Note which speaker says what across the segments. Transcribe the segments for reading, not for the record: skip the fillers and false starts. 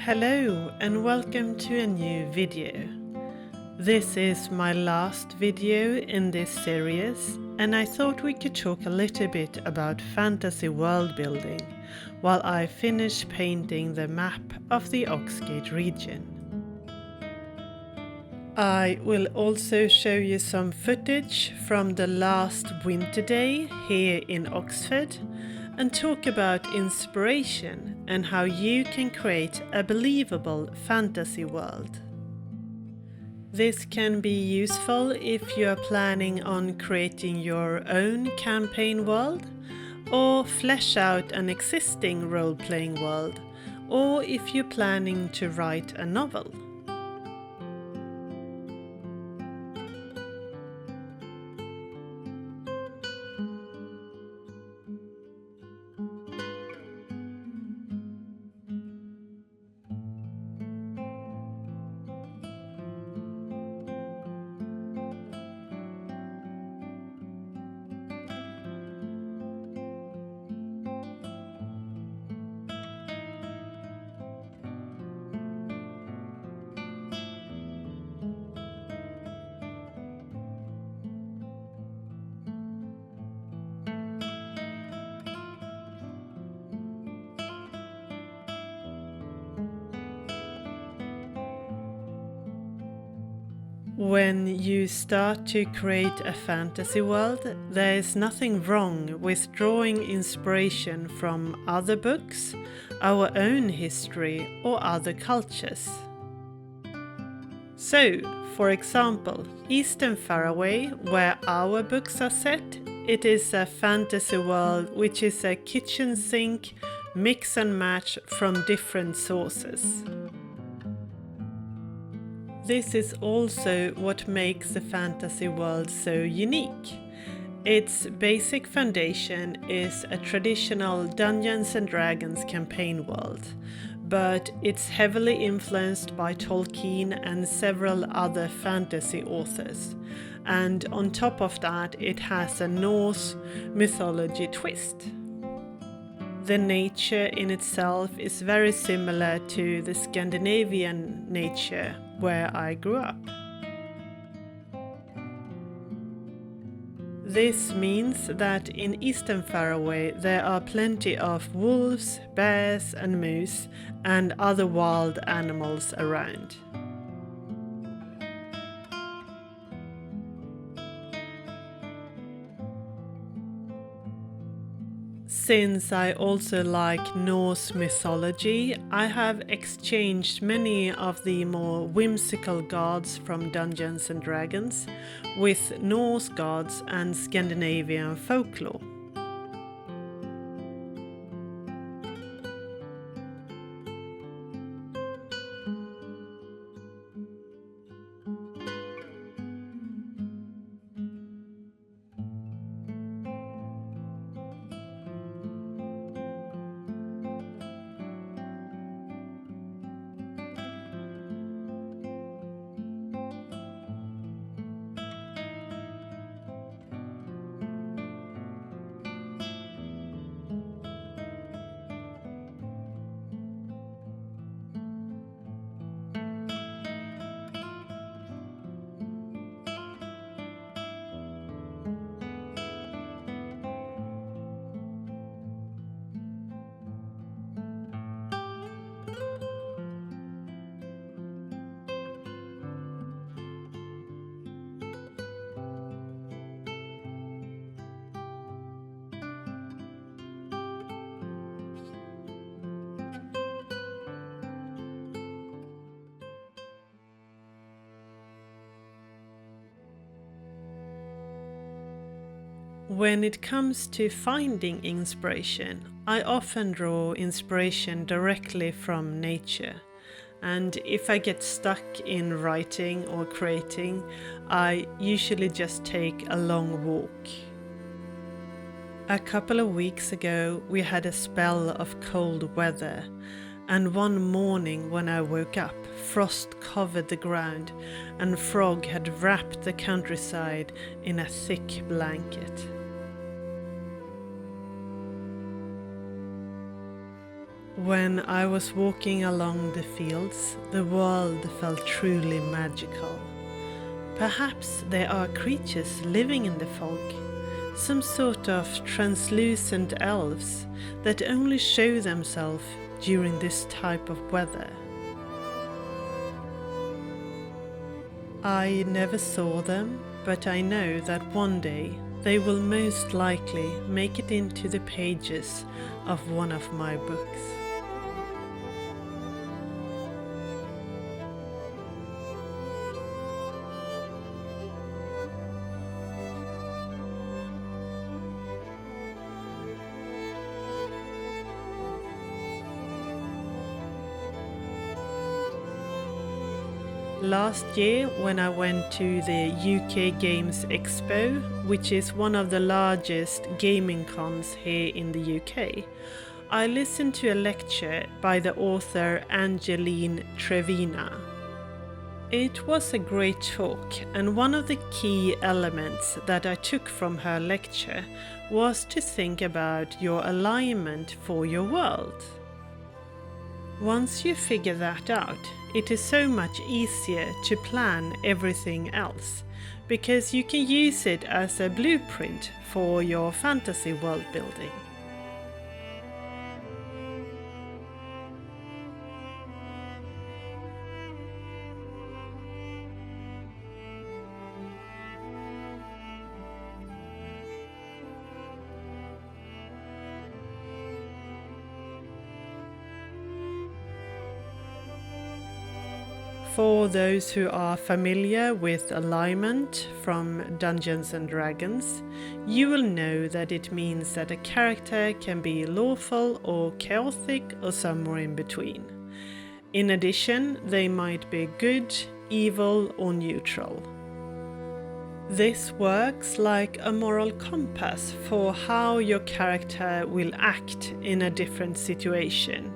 Speaker 1: Hello and welcome to a new video. This is my last video in this series and I thought we could talk a little bit about fantasy world building while I finish painting the map of the Oxgate region. I will also show you some footage from the last winter day here in Oxford and talk about inspiration and how you can create a believable fantasy world. This can be useful if you are planning on creating your own campaign world, or flesh out an existing role-playing world, or if you're planning to write a novel. When you start to create a fantasy world, there is nothing wrong with drawing inspiration from other books, our own history, or other cultures. So, for example, Eastern Farraway, where our books are set, it is a fantasy world which is a kitchen sink mix and match from different sources. This is also what makes the fantasy world so unique. Its basic foundation is a traditional Dungeons and Dragons campaign world, but it's heavily influenced by Tolkien and several other fantasy authors. And on top of that, it has a Norse mythology twist. The nature in itself is very similar to the Scandinavian nature where I grew up. This means that in Eastern Farraway there are plenty of wolves, bears and moose and other wild animals around. Since I also like Norse mythology, I have exchanged many of the more whimsical gods from Dungeons and Dragons with Norse gods and Scandinavian folklore. When it comes to finding inspiration, I often draw inspiration directly from nature. And if I get stuck in writing or creating, I usually just take a long walk. A couple of weeks ago we had a spell of cold weather, and one morning when I woke up, frost covered the ground and Frog had wrapped the countryside in a thick blanket. When I was walking along the fields, the world felt truly magical. Perhaps there are creatures living in the fog, some sort of translucent elves that only show themselves during this type of weather. I never saw them, but I know that one day they will most likely make it into the pages of one of my books. Last year, when I went to the UK Games Expo, which is one of the largest gaming cons here in the UK, I listened to a lecture by the author Angeline Trevina. It was a great talk, and one of the key elements that I took from her lecture was to think about your alignment for your world. Once you figure that out, it is so much easier to plan everything else, because you can use it as a blueprint for your fantasy world building. For those who are familiar with alignment from Dungeons and Dragons, you will know that it means that a character can be lawful or chaotic or somewhere in between. In addition, they might be good, evil or neutral. This works like a moral compass for how your character will act in a different situation.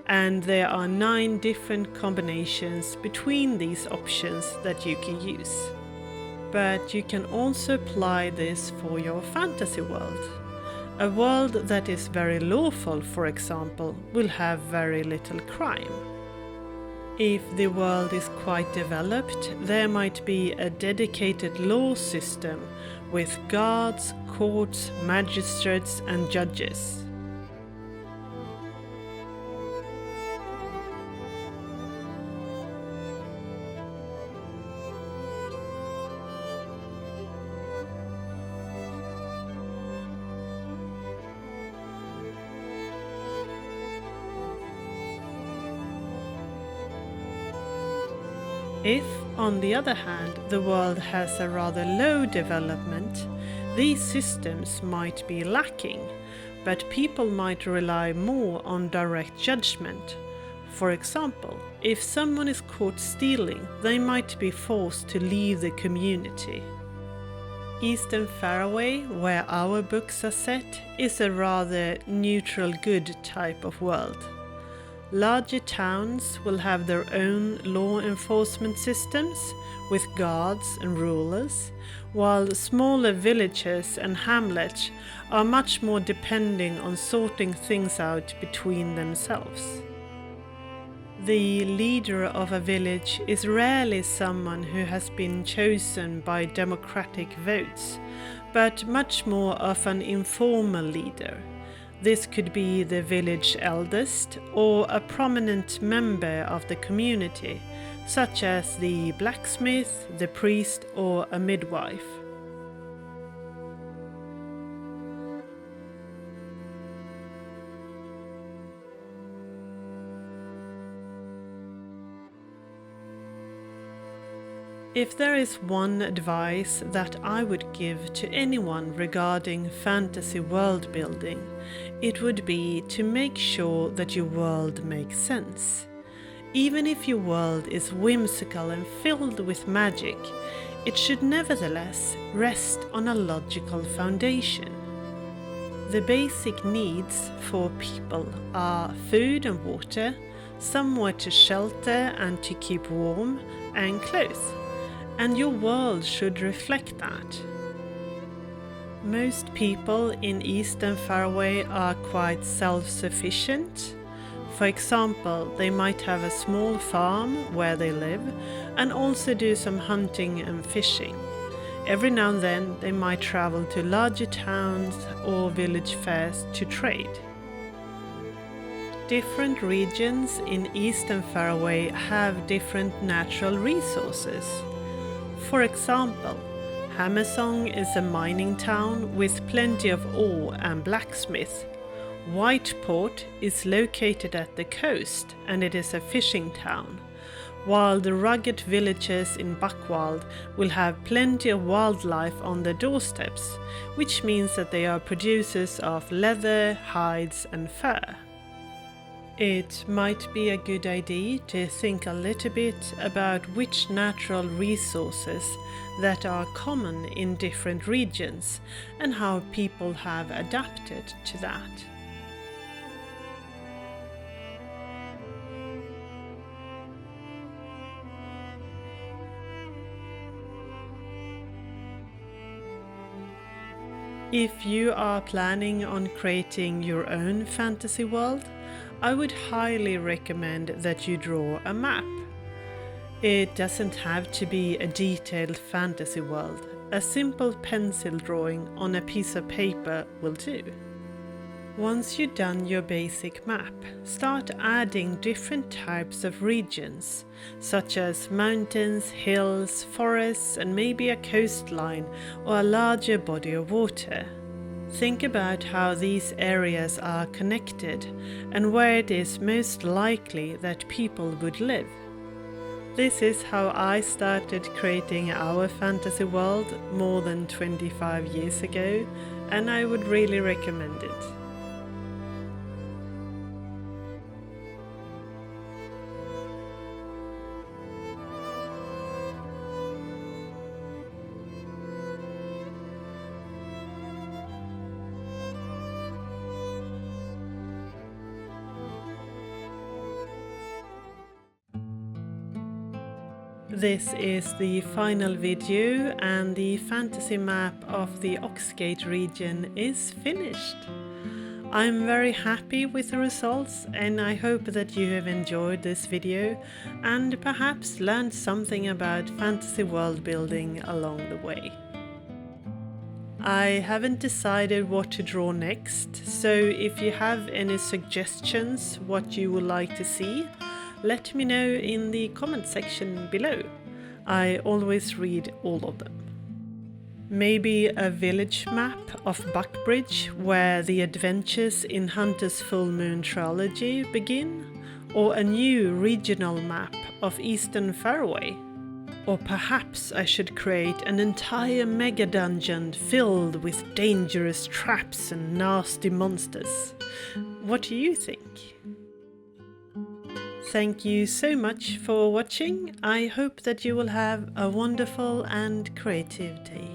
Speaker 1: And there are 9 different combinations between these options that you can use. But you can also apply this for your fantasy world. A world that is very lawful, for example, will have very little crime. If the world is quite developed, there might be a dedicated law system with guards, courts, magistrates and judges. If, on the other hand, the world has a rather low development, these systems might be lacking, but people might rely more on direct judgment. For example, if someone is caught stealing, they might be forced to leave the community. Eastern Farraway, where our books are set, is a rather neutral good type of world. Larger towns will have their own law enforcement systems with guards and rulers, while smaller villages and hamlets are much more depending on sorting things out between themselves. The leader of a village is rarely someone who has been chosen by democratic votes, but much more of an informal leader. This could be the village eldest or a prominent member of the community, such as the blacksmith, the priest, or a midwife. If there is one advice that I would give to anyone regarding fantasy world building, it would be to make sure that your world makes sense. Even if your world is whimsical and filled with magic, it should nevertheless rest on a logical foundation. The basic needs for people are food and water, somewhere to shelter and to keep warm, and clothes. And your world should reflect that. Most people in Eastern Farraway are quite self-sufficient. For example, they might have a small farm where they live and also do some hunting and fishing. Every now and then they might travel to larger towns or village fairs to trade. Different regions in Eastern Farraway have different natural resources. For example, Hammersong is a mining town with plenty of ore and blacksmith. Whiteport is located at the coast and it is a fishing town, while the rugged villages in Buckwald will have plenty of wildlife on their doorsteps, which means that they are producers of leather, hides and fur. It might be a good idea to think a little bit about which natural resources that are common in different regions and how people have adapted to that. If you are planning on creating your own fantasy world, I would highly recommend that you draw a map. It doesn't have to be a detailed fantasy world. A simple pencil drawing on a piece of paper will do. Once you've done your basic map, start adding different types of regions, such as mountains, hills, forests, and maybe a coastline or a larger body of water. Think about how these areas are connected and where it is most likely that people would live. This is how I started creating our fantasy world more than 25 years ago, and I would really recommend it. This is the final video and the fantasy map of the Oxgate region is finished. I'm very happy with the results and I hope that you have enjoyed this video and perhaps learned something about fantasy world building along the way. I haven't decided what to draw next, so if you have any suggestions what you would like to see, let me know in the comment section below. I always read all of them. Maybe a village map of Buckbridge where the adventures in Hunter's Full Moon trilogy begin, or a new regional map of Eastern Farraway. Or perhaps I should create an entire mega dungeon filled with dangerous traps and nasty monsters. What do you think? Thank you so much for watching. I hope that you will have a wonderful and creative day.